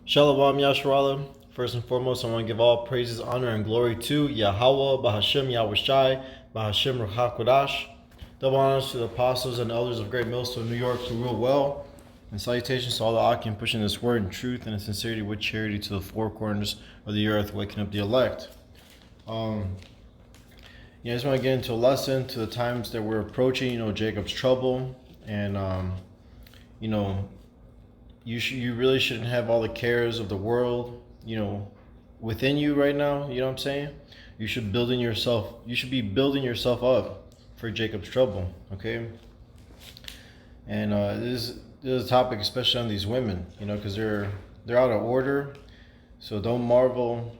Shalom Yasharala. First and foremost, I want to give all praises, honor, and glory to Yahweh, Bahashem Yahushai, Bahashem Ruach Double honors to the apostles and elders of Great Millstone, New York, who rule well. And salutations to all the Akim pushing this word in truth and in sincerity with charity to the four corners of the earth, waking up the elect. I just want to get into a lesson to the times that we're approaching, Jacob's trouble. And, you really shouldn't have all the cares of the world, within you right now. You know what I'm saying? You should be building yourself up for Jacob's trouble, okay? And this is a topic, especially on these women, because they're out of order. So don't marvel,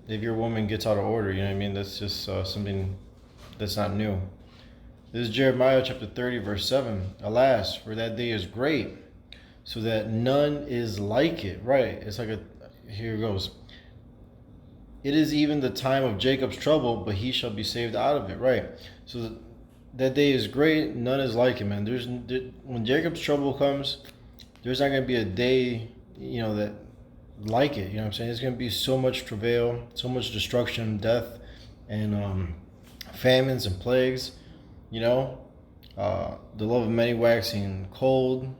if your woman gets out of order. You know what I mean? That's just something that's not new. This is Jeremiah chapter 30, verse 7. Alas, for that day is great, so that none is like it. Right. It's like here it goes. It is even the time of Jacob's trouble, but he shall be saved out of it. Right. So that day is great. None is like it, man. When Jacob's trouble comes, there's not going to be a day, that like it. You know what I'm saying? There's going to be so much travail, so much destruction, death, and famines and plagues, the love of many waxing cold,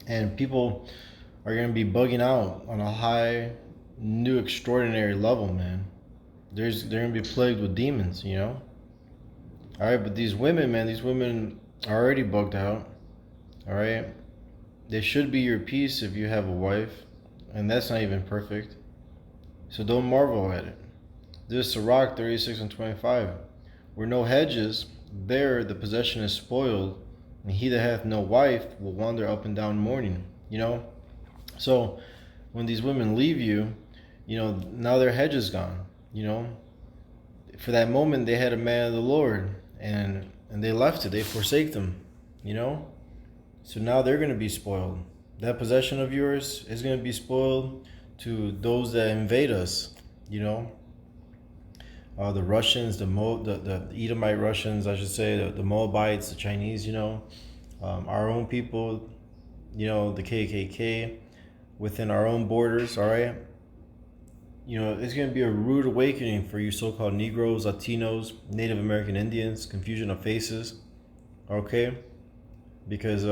and people are going to be bugging out on a high, new, extraordinary level, man. They're going to be plagued with demons, All right, but these women are already bugged out, all right? They should be your peace if you have a wife, and that's not even perfect. So don't marvel at it. This is Sirach 36 and 25. Where no hedges, there the possession is spoiled, and he that hath no wife will wander up and down mourning. So when these women leave you, now their hedge is gone. For that moment they had a man of the Lord, and they left it. They forsake them. So now they're going to be spoiled. That possession of yours is going to be spoiled to those that invade us. The Russians, the Edomite Russians, I should say, the Moabites, the Chinese, our own people, the KKK within our own borders, all right? It's going to be a rude awakening for you so-called Negroes, Latinos, Native American Indians, confusion of faces, okay? Because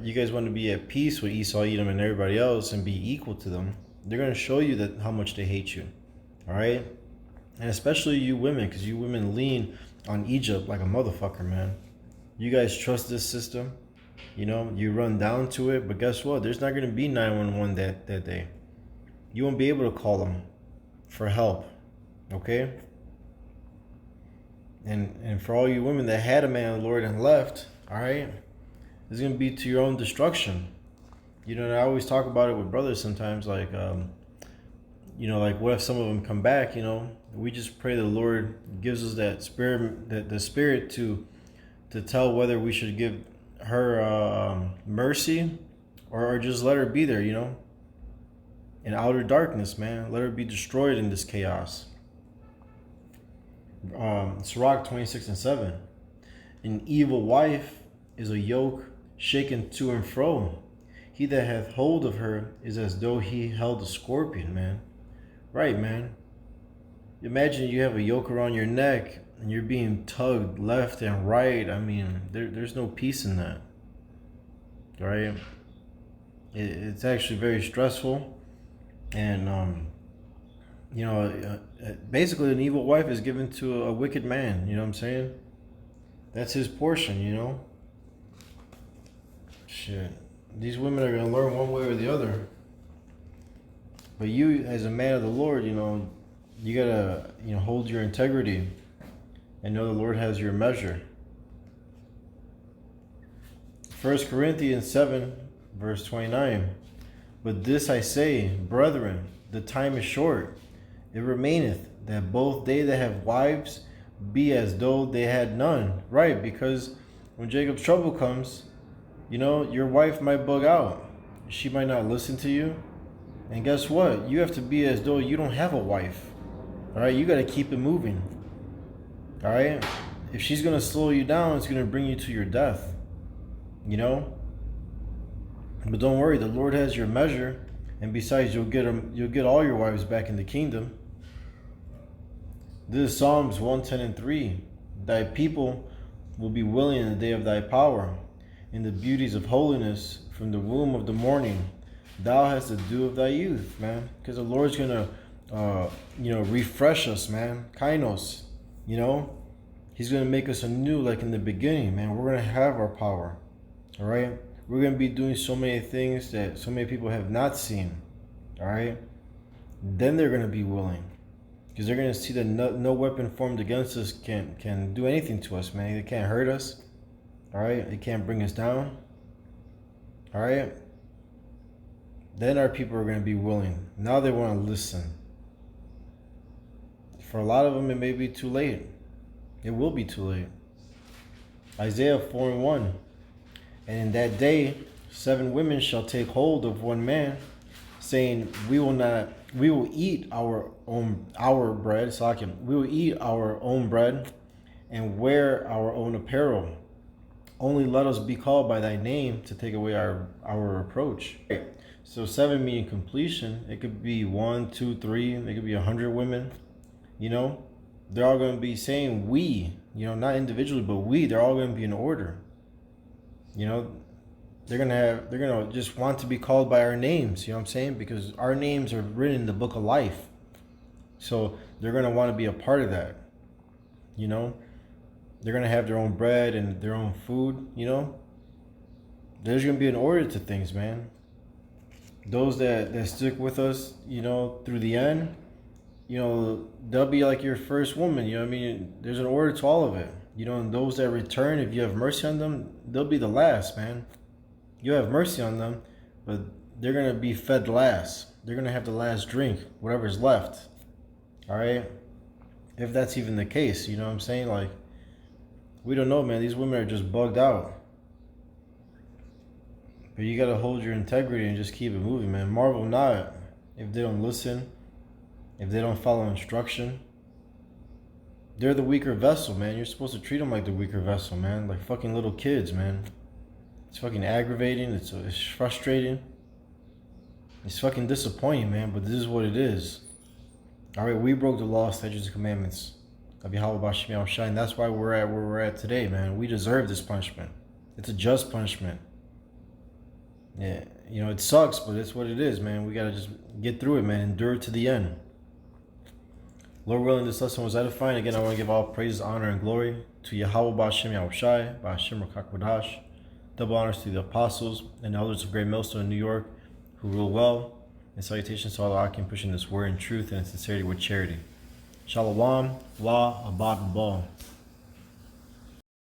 you guys want to be at peace with Esau, Edom, and everybody else and be equal to them. They're going to show you that how much they hate you, all right? And especially you women, because you women lean on Egypt like a motherfucker, man. You guys trust this system. You run down to it. But guess what? There's not going to be 911 that day. You won't be able to call them for help. Okay? And for all you women that had a man of the Lord and left, all right, it's going to be to your own destruction. And I always talk about it with brothers sometimes, like, like what if some of them come back, we just pray the Lord gives us that spirit, the spirit to tell whether we should give her mercy or just let her be there, in outer darkness, man. Let her be destroyed in this chaos. Sirach 26 and 7. An evil wife is a yoke shaken to and fro. He that hath hold of her is as though he held a scorpion, man. Right, man. Imagine you have a yoke around your neck and you're being tugged left and right. I mean, there's no peace in that. Right? It's actually very stressful. And, basically an evil wife is given to a wicked man. You know what I'm saying? That's his portion, Shit. These women are going to learn one way or the other. But you, as a man of the Lord, you gotta, hold your integrity and know the Lord has your measure. 1 Corinthians 7, verse 29. But this I say, brethren, the time is short. It remaineth that both they that have wives be as though they had none. Right, because when Jacob's trouble comes, your wife might bug out. She might not listen to you. And guess what? You have to be as though you don't have a wife. All right, you got to keep it moving. All right? If she's going to slow you down, it's going to bring you to your death. But don't worry, the Lord has your measure, and besides, you'll get all your wives back in the kingdom. This is Psalms 110:3. Thy people will be willing in the day of thy power, in the beauties of holiness from the womb of the morning. Thou hast the dew of thy youth, man. Because the Lord's gonna, refresh us, man. Kainos, He's gonna make us anew, like in the beginning, man. We're gonna have our power, all right. We're gonna be doing so many things that so many people have not seen, all right. Then they're gonna be willing. Because they're going to see that no weapon formed against us can do anything to us, man. It can't hurt us. All right? It can't bring us down. All right? Then our people are going to be willing. Now they want to listen. For a lot of them, it may be too late. It will be too late. Isaiah 4:1. And in that day, 7 women shall take hold of one man, saying, we will eat our bread, we will eat our own bread and wear our own apparel. Only let us be called by thy name to take away our reproach. So 7 meaning completion. It could be 1, 2, 3. It could be 100 women. They're all going to be saying we. Not individually, but we. They're all going to be in order. They're gonna just want to be called by our names, you know what I'm saying? Because our names are written in the book of life. So they're gonna want to be a part of that. They're gonna have their own bread and their own food, There's gonna be an order to things, man. Those that stick with us, through the end, they'll be like your first woman, you know what I mean? There's an order to all of it. And those that return, if you have mercy on them, they'll be the last, man. You have mercy on them, but they're going to be fed last. They're going to have the last drink, whatever's left. All right? If that's even the case, you know what I'm saying? Like, we don't know, man. These women are just bugged out. But you got to hold your integrity and just keep it moving, man. Marvel not if they don't listen, if they don't follow instruction. They're the weaker vessel, man. You're supposed to treat them like the weaker vessel, man. Like fucking little kids, man. It's fucking aggravating. It's frustrating. It's fucking disappointing, man. But this is what it is. All right, we broke the law, statutes, and commandments of Yahweh Bashim Yahushai, and that's why we're at where we're at today, man. We deserve this punishment. It's a just punishment. Yeah, it sucks, but it's what it is, man. We gotta just get through it, man. Endure to the end. Lord willing, this lesson was edifying. Again, I want to give all praise, honor, and glory to Yahweh Bashim Yahushai, Bashim Rakakwadash. Double honors to the apostles and elders of Great Millstone in New York who rule well. And salutations to all the Akim pushing this word in truth and sincerity with charity. Shalom, wa abad ball.